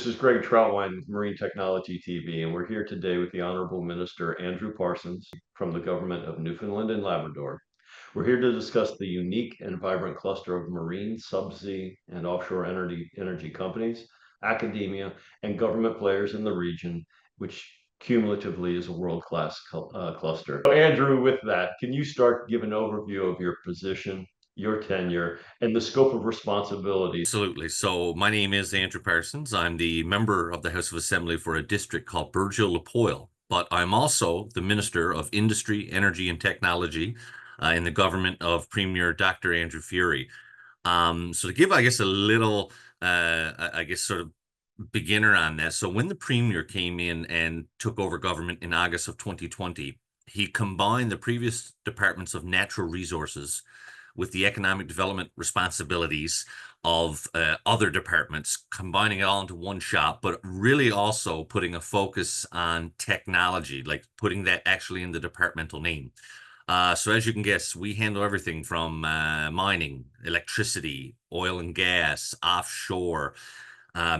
This is Greg Troutwine with Marine Technology TV, and we're here today with the Honorable Minister Andrew Parsons from the government of Newfoundland and Labrador. We're here to discuss the unique and vibrant cluster of marine, subsea, and offshore energy companies, academia, and government players in the region, which cumulatively is a world-class cluster. So Andrew, with that, can you start give an overview of your position, your tenure, and the scope of responsibilities? Absolutely. So my name is Andrew Parsons. I'm the member of the House of Assembly for a district called Burgeo-Lapoille, but I'm also the Minister of Industry, Energy, and Technology in the government of Premier Dr. Andrew Furey. So to give, I guess, a little, sort of beginner on that. So when the Premier came in and took over government in August of 2020, he combined the previous departments of natural resources with the economic development responsibilities of other departments, combining it all into one shop, but really also putting a focus on technology, like putting that actually in the departmental name. So as you can guess, we handle everything from mining, electricity, oil and gas, offshore,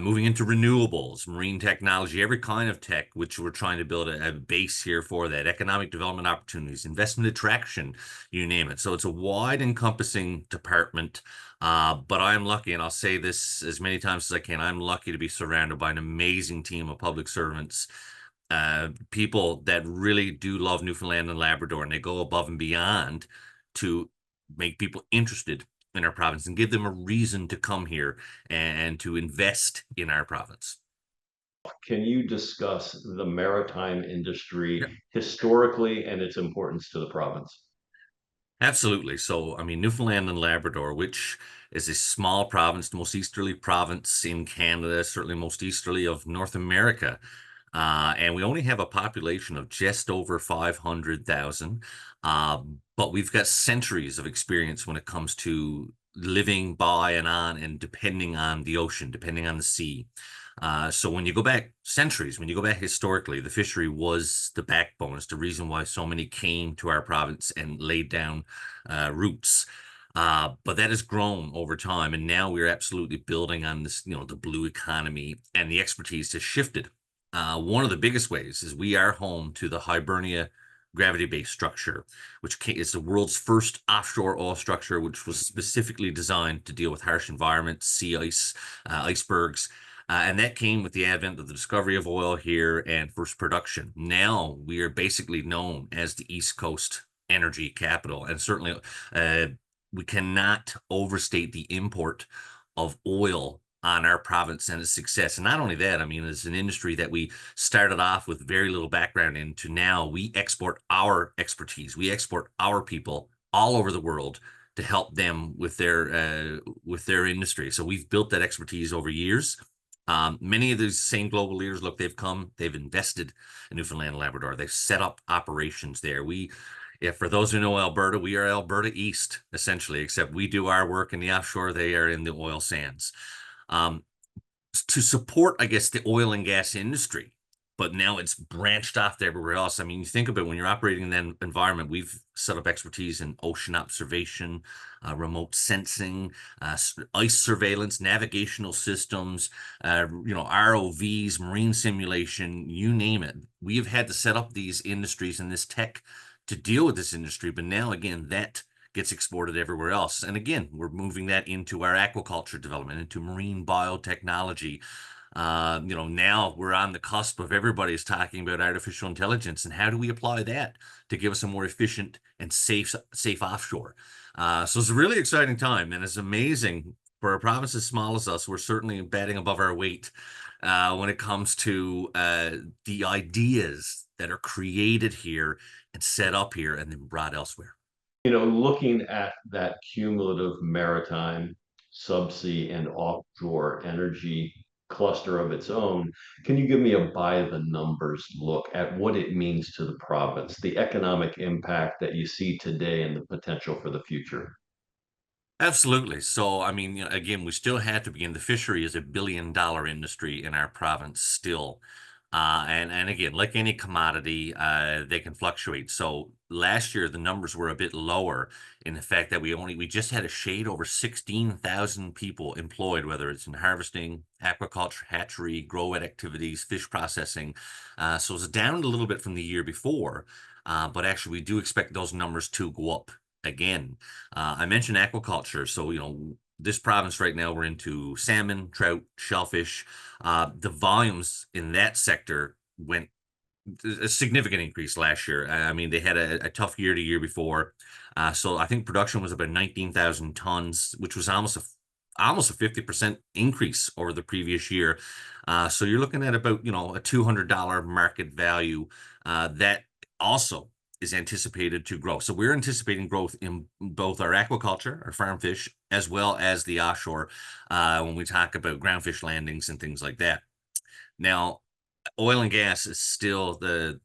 moving into renewables, marine technology, every kind of tech, which we're trying to build a base here for that, economic development opportunities, investment attraction, you name it. So it's a wide encompassing department, but I'm lucky, and I'll say this as many times as I can, I'm lucky to be surrounded by an amazing team of public servants, people that really do love Newfoundland and Labrador, and they go above and beyond to make people interested in our province and give them a reason to come here and to invest in our province. Can you discuss the maritime Yeah, industry historically and its importance to the province? absolutely. So, I mean, Newfoundland and Labrador, which is a small province, the most easterly province in Canada, certainly most easterly of North America. And we only have a population of just over 500,000. But we've got centuries of experience when it comes to living by and on and depending on the ocean, depending on the sea. So when you go back centuries, when you go back historically, the fishery was the backbone. It's the reason why so many came to our province and laid down roots. But that has grown over time, and now we're absolutely building on this, the blue economy, and the expertise has shifted. One of the biggest ways is we are home to the Hibernia gravity-based structure, which is the world's first offshore oil structure, which was specifically designed to deal with harsh environments, sea ice, icebergs. And that came with the advent of the discovery of oil here and first production. Now we are basically known as the East Coast energy capital. And certainly uh, we cannot overstate the import of oil on our province and its success. And not only that, I mean, it's an industry that we started off with very little background in to now we export our expertise. We export our people all over the world to help them with their industry. So we've built that expertise over years. Many of these same global leaders, look, they've invested in Newfoundland and Labrador. They've set up operations there. If for those who know Alberta, we are Alberta East, essentially, except we do our work in the offshore, they are in the oil sands. Um, to support, I guess, the oil and gas industry, but now it's branched off to everywhere else. I mean, you think about it, when you're operating in that environment, we've set up expertise in ocean observation, remote sensing, ice surveillance, navigational systems, ROVs, marine simulation, you name it. We have had to set up these industries and this tech to deal with this industry, but now again, that gets exported everywhere else. And again, we're moving that into our aquaculture development, into marine biotechnology. Now we're on the cusp of everybody's talking about artificial intelligence and how do we apply that to give us a more efficient and safe offshore. So it's a really exciting time, and it's amazing for a province as small as us. We're certainly batting above our weight when it comes to the ideas that are created here and set up here and then brought elsewhere. Looking at that cumulative maritime, subsea, and offshore energy cluster of its own, can you give me a by the numbers look at what it means to the province, the economic impact that you see today and the potential for the future? Absolutely. So, I mean, again, we still had to begin. The fishery is a $1 billion industry in our province still. And again, like any commodity, they can fluctuate. So last year the numbers were a bit lower in the fact that we just had a shade over 16,000 people employed, whether it's in harvesting, aquaculture, hatchery, grow wet activities, fish processing. So it's down a little bit from the year before, but actually we do expect those numbers to go up again. I mentioned aquaculture, so this province right now we're into salmon, trout, shellfish. The volumes in that sector went a significant increase last year. I mean, they had a tough year the year before. So I think production was about 19,000 tons, which was almost a 50% increase over the previous year. So you're looking at about, a $200 market value. That also is anticipated to grow. So we're anticipating growth in both our aquaculture, our farm fish, as well as the offshore, when we talk about groundfish landings and things like that. Now, oil and gas is still the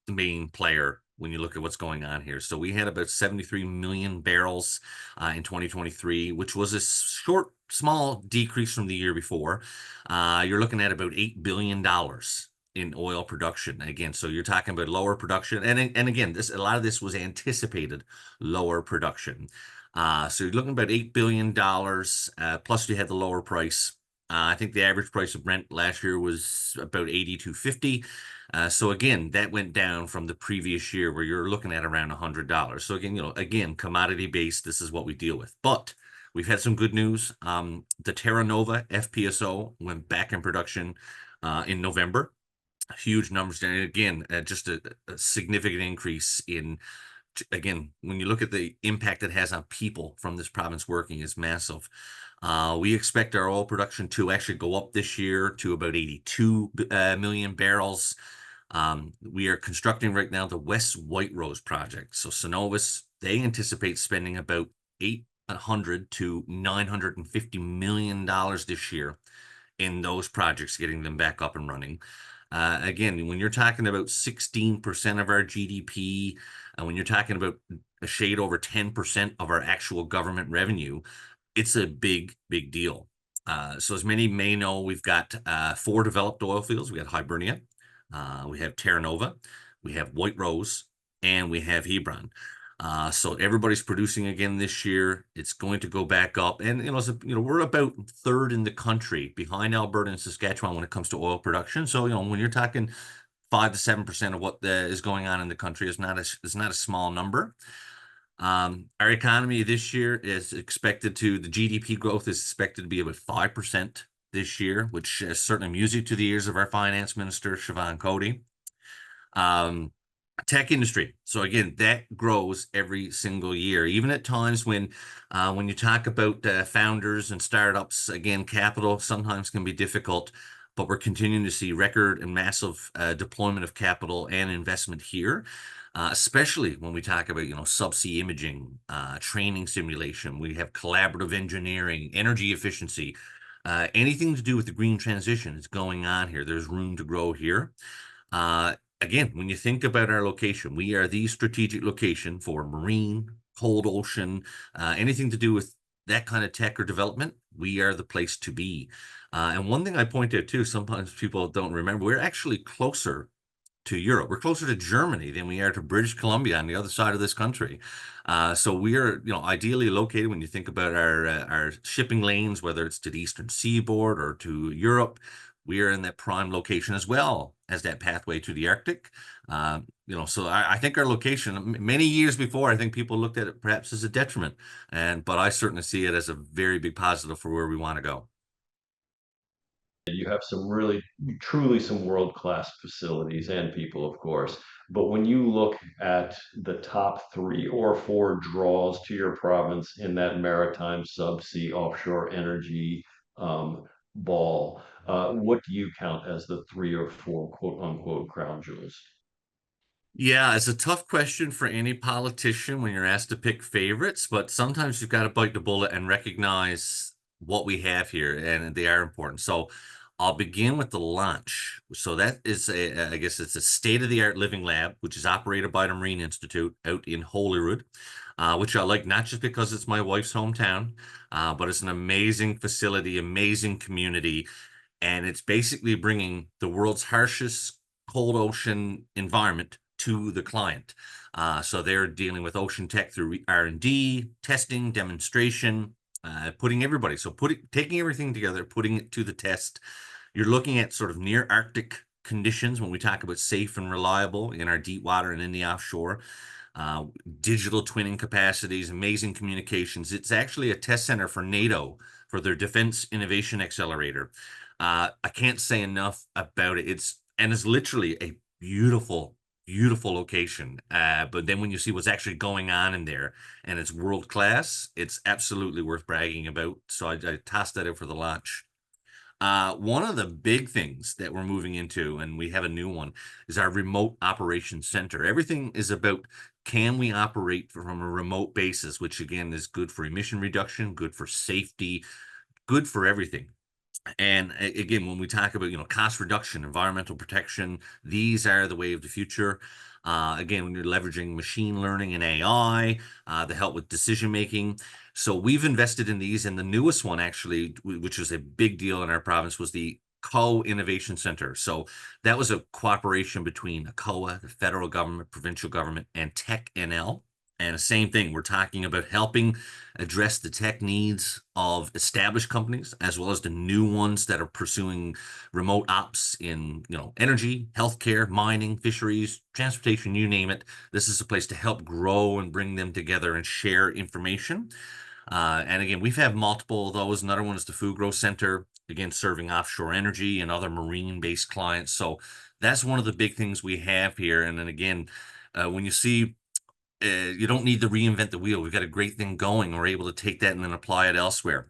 main player when you look at what's going on here. So we had about 73 million barrels in 2023, which was a small decrease from the year before. You're looking at about $8 billion in oil production again. So you're talking about lower production, and again, a lot of this was anticipated lower production. So you're looking at about $8 billion. Plus you had the lower price. I think the average price of Brent last year was about 82.50. So again, that went down from the previous year where you're looking at around $100. So again, commodity based, this is what we deal with. But we've had some good news. The Terra Nova FPSO went back in production in November. Huge numbers. And again, just a significant increase in, again, when you look at the impact it has on people from this province working is massive. We expect our oil production to actually go up this year to about 82 million barrels. We are constructing right now the West White Rose project. So Cenovus, they anticipate spending about $800 to $950 million this year in those projects, getting them back up and running. Again, when you're talking about 16% of our GDP, and when you're talking about a shade over 10% of our actual government revenue, it's a big, big deal. So as many may know, we've got 4 developed oil fields. We got Hibernia, we have Terra Nova, we have White Rose, and we have Hebron. So everybody's producing again this year. It's going to go back up, and we're about third in the country behind Alberta and Saskatchewan when it comes to oil production. So when you're talking 5 to 7% of what is going on in the country is not a small number. Our economy this year is expected the GDP growth is expected to be about 5% this year, which is certainly music to the ears of our finance minister, Siobhan Cody. Tech industry. So again, that grows every single year, even at times when you talk about founders and startups, again, capital sometimes can be difficult, but we're continuing to see record and massive deployment of capital and investment here. Especially when we talk about, subsea imaging, training simulation. We have collaborative engineering, energy efficiency, anything to do with the green transition is going on here. There's room to grow here. Again, when you think about our location, we are the strategic location for marine, cold ocean, anything to do with that kind of tech or development. We are the place to be. And one thing I point out too, sometimes people don't remember, we're actually closer to Europe. We're closer to Germany than we are to British Columbia on the other side of this country. So we are, ideally located when you think about our shipping lanes, whether it's to the eastern seaboard or to Europe. We are in that prime location as well as that pathway to the Arctic. So I think our location, many years before, I think people looked at it perhaps as a detriment, but I certainly see it as a very big positive for where we want to go. You have some really, truly some world-class facilities and people, of course. But when you look at the top 3 or 4 draws to your province in that maritime, subsea, offshore energy ball, what do you count as the 3 or 4 quote unquote crown jewels? Yeah, it's a tough question for any politician when you're asked to pick favorites, but sometimes you've got to bite the bullet and recognize what we have here, and they are important. So I'll begin with the launch. So that is I guess it's a state-of-the-art living lab, which is operated by the Marine Institute out in Holyrood, which I like not just because it's my wife's hometown, but it's an amazing facility, amazing community, and it's basically bringing the world's harshest cold ocean environment to the client. So they're dealing with ocean tech through R&D, testing, demonstration, putting everybody. So taking everything together, putting it to the test. You're looking at sort of near Arctic conditions when we talk about safe and reliable in our deep water and in the offshore. Uh, Digital twinning capacities, amazing communications. It's actually a test center for NATO for their Defense Innovation Accelerator. I can't say enough about it. It's literally a beautiful, beautiful location. But then when you see what's actually going on in there, and it's world class, it's absolutely worth bragging about. So I tossed that out for the launch. One of the big things that we're moving into, and we have a new one, is our remote operations center. Everything is about, can we operate from a remote basis, which again is good for emission reduction, good for safety, good for everything. And again, when we talk about, cost reduction, environmental protection, these are the way of the future. Again, when you're leveraging machine learning and AI to help with decision making. So we've invested in these, and the newest one actually, which was a big deal in our province, was the Co-Innovation Center. So that was a cooperation between ACOA, the federal government, provincial government, and Tech NL. And the same thing, we're talking about helping address the tech needs of established companies as well as the new ones that are pursuing remote ops in, energy, healthcare, mining, fisheries, transportation, you name it. This is a place to help grow and bring them together and share information. And again, we've had multiple of those. Another one is the Food Growth Center, again, serving offshore energy and other marine-based clients. So that's one of the big things we have here. And then again, when you see you don't need to reinvent the wheel. We've got a great thing going. We're able to take that and then apply it elsewhere.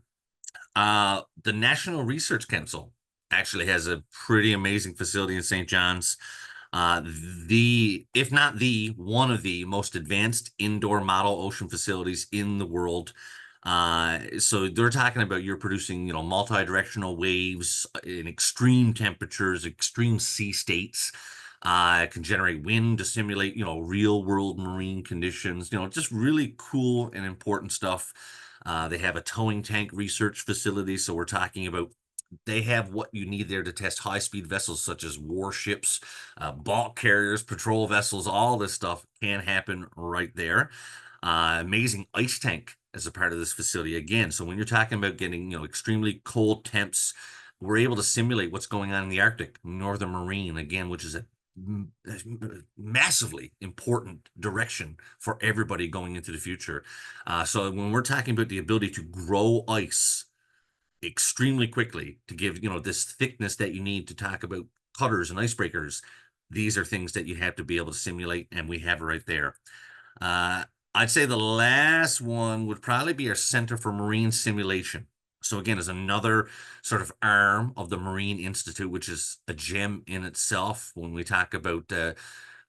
The National Research Council actually has a pretty amazing facility in St. John's. If not one of the most advanced indoor model ocean facilities in the world. So they're talking about, you're producing, multi-directional waves in extreme temperatures, extreme sea states. It can generate wind to simulate, real world marine conditions, just really cool and important stuff. They have a towing tank research facility. So we're talking about, they have what you need there to test high-speed vessels such as warships, bulk carriers, patrol vessels. All this stuff can happen right there. Amazing ice tank as a part of this facility again. So when you're talking about getting, extremely cold temps, we're able to simulate what's going on in the Arctic, Northern Marine, again, which is a massively important direction for everybody going into the future. So when we're talking about the ability to grow ice extremely quickly to give, this thickness that you need to talk about cutters and icebreakers, these are things that you have to be able to simulate, and we have it right there. I'd say the last one would probably be our Center for Marine Simulation. So again, is another sort of arm of the Marine Institute, which is a gem in itself when we talk about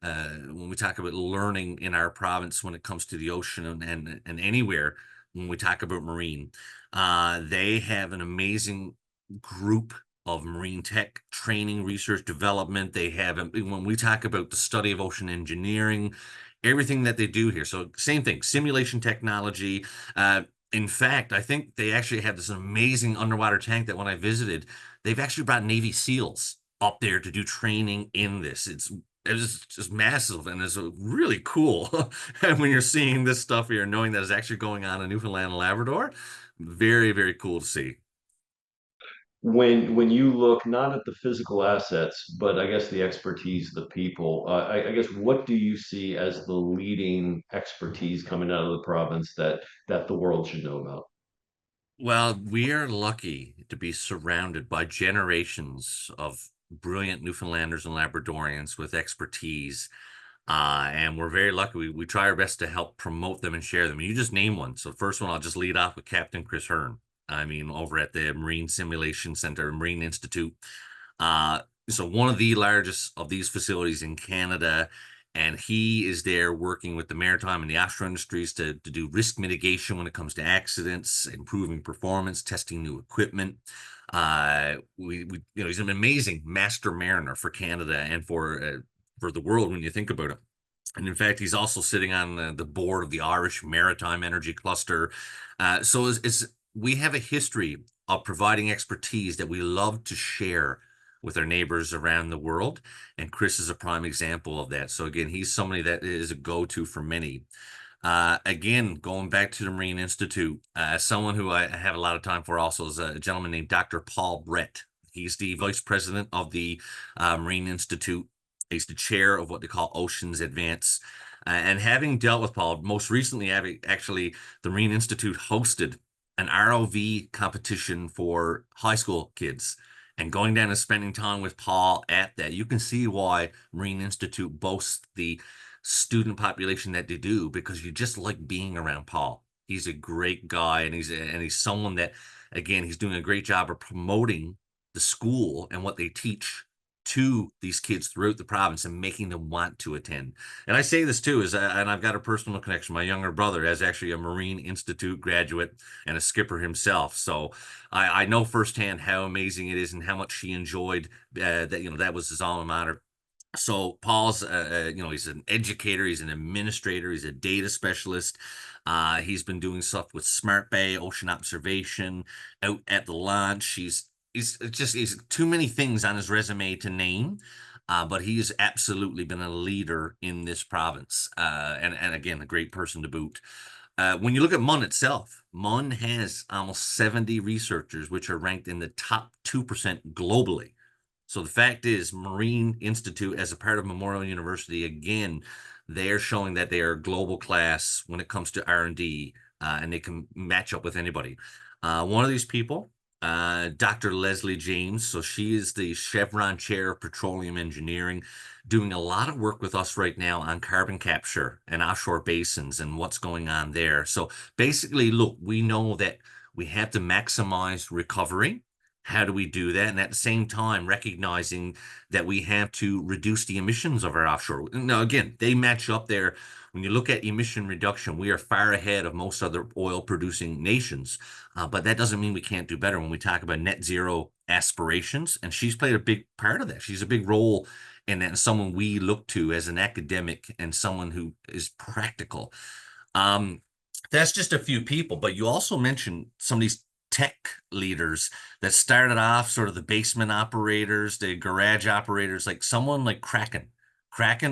learning in our province when it comes to the ocean and anywhere when we talk about marine. They have an amazing group of marine tech training, research, development. They have, when we talk about the study of ocean engineering, everything that they do here. So same thing, simulation technology. In fact, I think they actually have this amazing underwater tank that when I visited, they've actually brought Navy SEALs up there to do training in this. It's just massive, and it's really cool. And when you're seeing this stuff here, knowing that it's actually going on in Newfoundland and Labrador, very, very cool to see. When you look not at the physical assets, but I guess the expertise, the people, I guess what do you see as the leading expertise coming out of the province that the world should know about? Well, we are lucky to be surrounded by generations of brilliant Newfoundlanders and Labradorians with expertise. And we're very lucky. We try our best to help promote them and share them. You just name one. So first one, I'll just lead off with Captain Chris Hearn. I mean, over at the Marine Simulation Center, Marine Institute. So one of the largest of these facilities in Canada, and he is there working with the maritime and the offshore industries to do risk mitigation when it comes to accidents, improving performance, testing new equipment. He's an amazing master mariner for Canada and for the world when you think about it. And in fact, he's also sitting on the board of the Irish Maritime Energy Cluster. So we have a history of providing expertise that we love to share with our neighbors around the world. And Chris is a prime example of that. So again, he's somebody that is a go-to for many. Again, going back to the Marine Institute, someone who I have a lot of time for also is a gentleman named Dr. Paul Brett. He's the vice president of the Marine Institute. He's the chair of what they call Oceans Advance. And having dealt with Paul, most recently, actually, the Marine Institute hosted an ROV competition for high school kids. And going down and spending time with Paul at that, you can see why Marine Institute boasts the student population that they do, because you just like being around Paul. He's a great guy, and he's someone that, again, he's doing a great job of promoting the school and what they teach to these kids throughout the province and making them want to attend. And I say this too, and I've got a personal connection. My younger brother is actually a Marine Institute graduate and a skipper himself. So I know firsthand how amazing it is and how much he enjoyed that, that was his alma mater. So Paul's, he's an educator, he's an administrator, he's a data specialist. He's been doing stuff with Smart Bay, ocean observation, out at the launch. He's too many things on his resume to name. But he has absolutely been a leader in this province, and again, a great person to boot. When you look at MUN itself, MUN has almost 70 researchers, which are ranked in the top 2% globally. So the fact is, Marine Institute, as a part of Memorial University, again, they're showing that they are global class when it comes to R&D, and they can match up with anybody. One of these people, Dr. Leslie James, so she is the Chevron Chair of Petroleum Engineering, doing a lot of work with us right now on carbon capture and offshore basins and what's going on there. So basically, look, we know that we have to maximize recovery. How do we do that? And at the same time, recognizing that we have to reduce the emissions of our offshore. Now, again, they match up there. When you look at emission reduction, we are far ahead of most other oil producing nations. But that doesn't mean we can't do better when we talk about net zero aspirations. And she's played a big part of that. She's a big role in that, and someone we look to as an academic and someone who is practical. Um, that's just a few people, but you also mentioned some of these tech leaders that started off sort of the basement operators, the garage operators, like someone like Kraken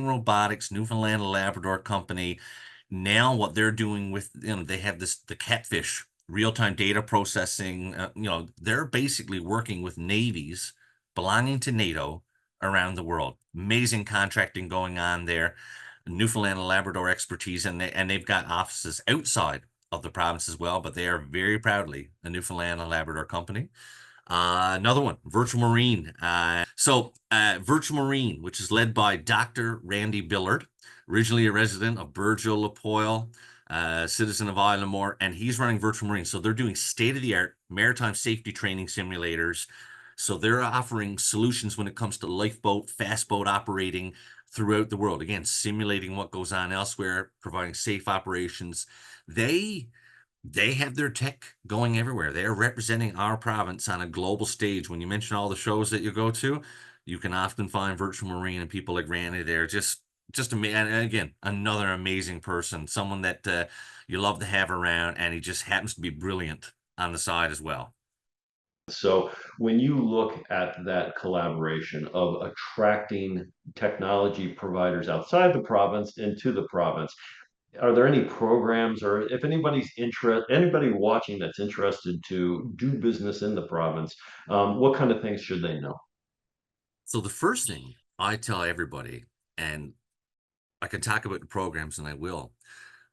Robotics, Newfoundland Labrador company. Now what they're doing with, they have the catfish real-time data processing. They're basically working with navies belonging to NATO around the world. Amazing contracting going on there. Newfoundland and Labrador expertise, and they've got offices outside of the province as well, but they are very proudly a Newfoundland and Labrador company. Another one, Virtual Marine. Virtual Marine, which is led by Dr. Randy Billard, originally a resident of Burgeo, Lapoil, citizen of Isle Moore, and he's running Virtual Marine. So they're doing state-of-the-art maritime safety training simulators. So they're offering solutions when it comes to lifeboat, fast boat operating throughout the world. Again, simulating what goes on elsewhere, providing safe operations. They have their tech going everywhere. They are representing our province on a global stage. When you mention all the shows that you go to, you can often find Virtual Marine and people like Randy there. Just amazing. And again, another amazing person, someone that you love to have around, and he just happens to be brilliant on the side as well. So when you look at that collaboration of attracting technology providers outside the province into the province, are there any programs, or if anybody watching that's interested to do business in the province, what kind of things should they know? So the first thing I tell everybody, and I can talk about the programs and I will,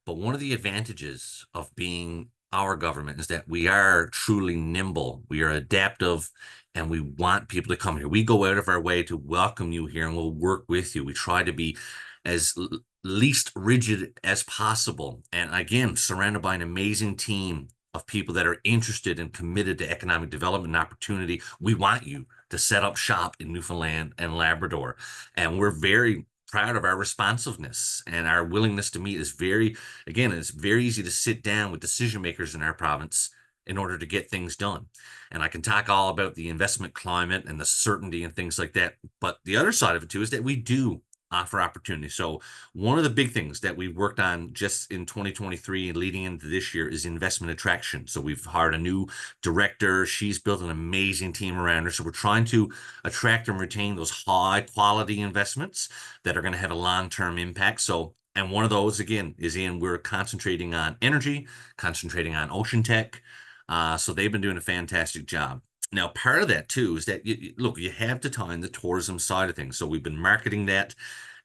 but one of the advantages of being our government is that we are truly nimble, we are adaptive, and we want people to come here. We go out of our way to welcome you here, and we'll work with you. We try to be as least rigid as possible. And again, surrounded by an amazing team of people that are interested and committed to economic development and opportunity. We want you to set up shop in Newfoundland and Labrador. And we're very proud of our responsiveness, and our willingness to meet is it's very easy to sit down with decision makers in our province in order to get things done. And I can talk all about the investment climate and the certainty and things like that. But the other side of it too is that we do offer opportunity. So one of the big things that we've worked on just in 2023 and leading into this year is investment attraction. So we've hired a new director. She's built an amazing team around her. So we're trying to attract and retain those high quality investments that are going to have a long-term impact. So, and one of those again is we're concentrating on energy, concentrating on ocean tech. So they've been doing a fantastic job. Now, part of that too is that look, you have to tie in the tourism side of things. So we've been marketing that.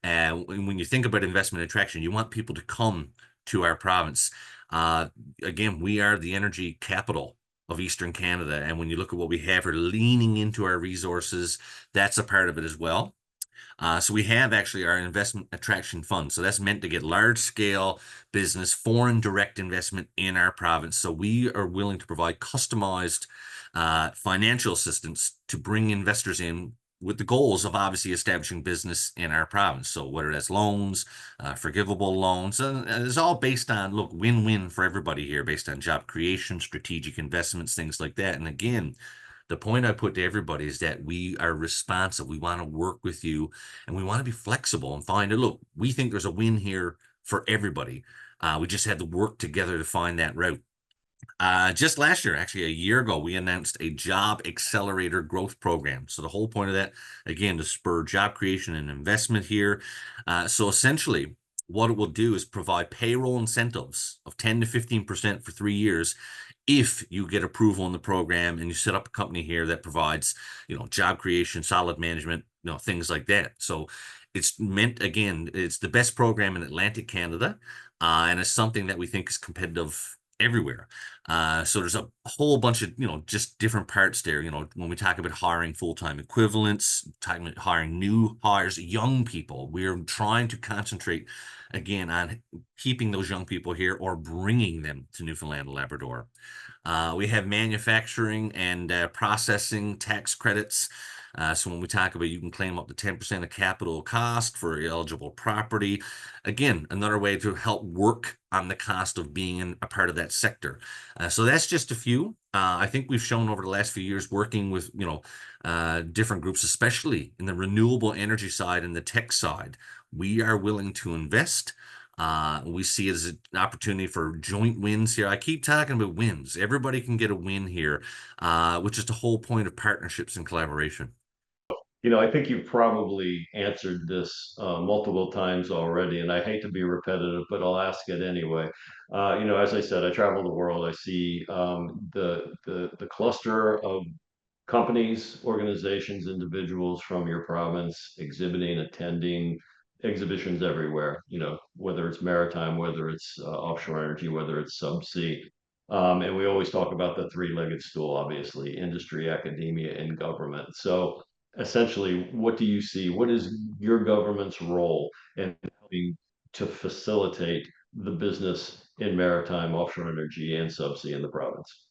When you think about investment attraction, you want people to come to our province. Uh, Again, we are the energy capital of Eastern Canada. And when you look at what we have, we're leaning into our resources. That's a part of it as well. So we have actually our investment attraction fund. So that's meant to get large scale business, foreign direct investment in our province. So we are willing to provide customized financial assistance to bring investors in with the goals of obviously establishing business in our province. So whether that's loans, forgivable loans, and it's all based on, look, win-win for everybody here, based on job creation, strategic investments, things like that. And again, the point I put to everybody is that we are responsive. We want to work with you and we want to be flexible and find it. Look, we think there's a win here for everybody. We just had to work together to find that route. Just last year, actually a year ago, we announced a job accelerator growth program. So the whole point of that, again, to spur job creation and investment here. So essentially, what it will do is provide payroll incentives of 10 to 15% for 3 years if you get approval in the program and you set up a company here that provides, job creation, solid management, things like that. So it's meant, again, it's the best program in Atlantic Canada, and it's something that we think is competitive everywhere. So there's a whole bunch of, just different parts there. When we talk about hiring full-time equivalents, talking about hiring new hires, young people, we're trying to concentrate again on keeping those young people here or bringing them to Newfoundland and Labrador. We have manufacturing and processing tax credits. So when we talk about you can claim up to 10% of capital cost for eligible property, again, another way to help work on the cost of being a part of that sector. So that's just a few. I think we've shown over the last few years working with, different groups, especially in the renewable energy side and the tech side. We are willing to invest. We see it as an opportunity for joint wins here. I keep talking about wins. Everybody can get a win here, which is the whole point of partnerships and collaboration. I think you've probably answered this multiple times already, and I hate to be repetitive, but I'll ask it anyway. As I said, I travel the world. I see the cluster of companies, organizations, individuals from your province exhibiting, attending exhibitions everywhere, whether it's maritime, whether it's offshore energy, whether it's subsea. And we always talk about the three-legged stool, obviously, industry, academia, and government. So essentially, what do you see? What is your government's role in helping to facilitate the business in maritime, offshore energy, and subsea in the province?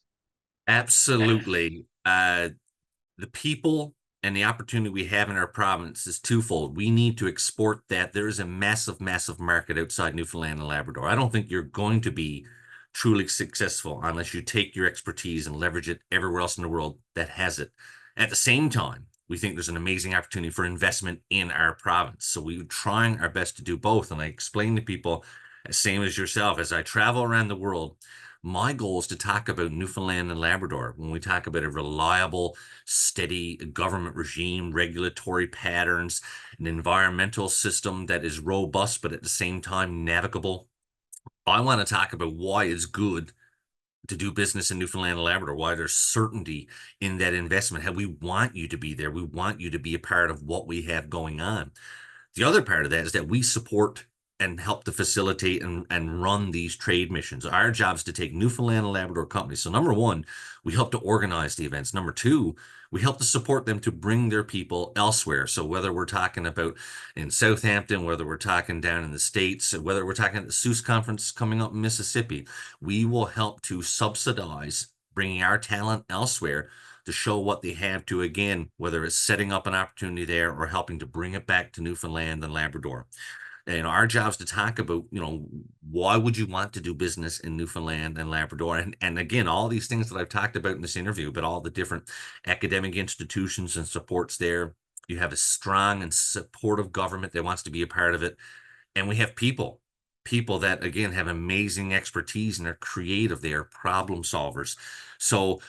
Absolutely. The people and the opportunity we have in our province is twofold. We need to export that. There is a massive, massive market outside Newfoundland and Labrador. I don't think you're going to be truly successful unless you take your expertise and leverage it everywhere else in the world that has it. At the same time, we think there's an amazing opportunity for investment in our province. So we're trying our best to do both. And I explain to people, same as yourself, as I travel around the world, my goal is to talk about Newfoundland and Labrador when we talk about a reliable, steady government regime, regulatory patterns, an environmental system that is robust, but at the same time navigable. I want to talk about why it's good to do business in Newfoundland and Labrador, why there's certainty in that investment, how we want you to be there. We want you to be a part of what we have going on. The other part of that is that we support and help to facilitate and run these trade missions. Our job is to take Newfoundland and Labrador companies. So number one, we help to organize the events. Number two, we help to support them to bring their people elsewhere. So whether we're talking about in Southampton, whether we're talking down in the States, whether we're talking at the Seuss conference coming up in Mississippi, we will help to subsidize bringing our talent elsewhere to show what they have to, again, whether it's setting up an opportunity there or helping to bring it back to Newfoundland and Labrador. And our job is to talk about, why would you want to do business in Newfoundland and Labrador? And again, all these things that I've talked about in this interview, but all the different academic institutions and supports there, You have a strong and supportive government that wants to be a part of it. And we have people that, again, have amazing expertise and are creative. They are problem solvers. So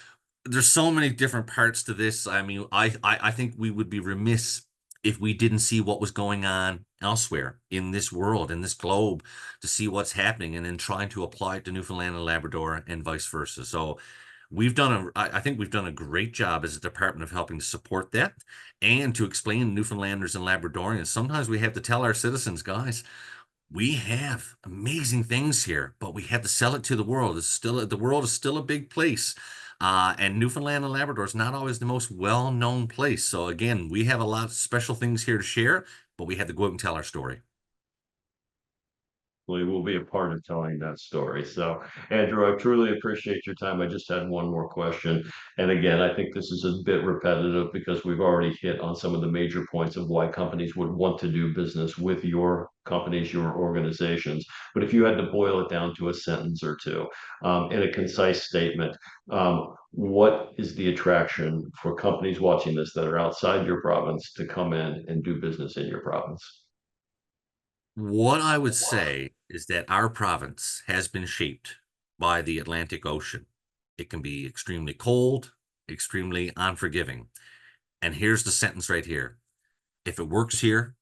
there's so many different parts to this. I mean, I think we would be remiss if we didn't see what was going on elsewhere in this world, in this globe, to see what's happening and then trying to apply it to Newfoundland and Labrador and vice versa. So I think we've done a great job as a department of helping to support that and to explain to Newfoundlanders and Labradorians. Sometimes we have to tell our citizens, guys, we have amazing things here, but we have to sell it to the world. The world is still a big place. And Newfoundland and Labrador is not always the most well-known place. So again, we have a lot of special things here to share, but we had to go out and tell our story. We will be a part of telling that story. So, Andrew, I truly appreciate your time. I just had one more question. And again, I think this is a bit repetitive because we've already hit on some of the major points of why companies would want to do business with your companies, your organizations. But if you had to boil it down to a sentence or two, in a concise statement, what is the attraction for companies watching this that are outside your province to come in and do business in your province? What I would say is that our province has been shaped by the Atlantic Ocean. It can be extremely cold, extremely unforgiving. And here's the sentence right here. If it works here,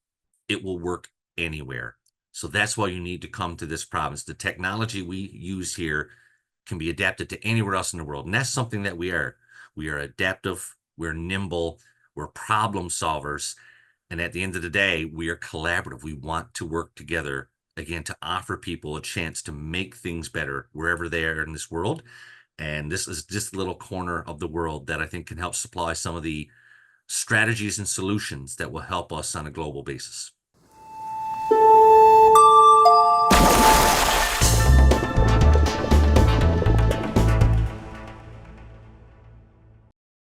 it will work anywhere. So that's why you need to come to this province. The technology we use here can be adapted to anywhere else in the world. And that's something that we are. We are adaptive, we're nimble, we're problem solvers. And at the end of the day, we are collaborative. We want to work together, again, to offer people a chance to make things better wherever they are in this world. And this is just a little corner of the world that I think can help supply some of the strategies and solutions that will help us on a global basis.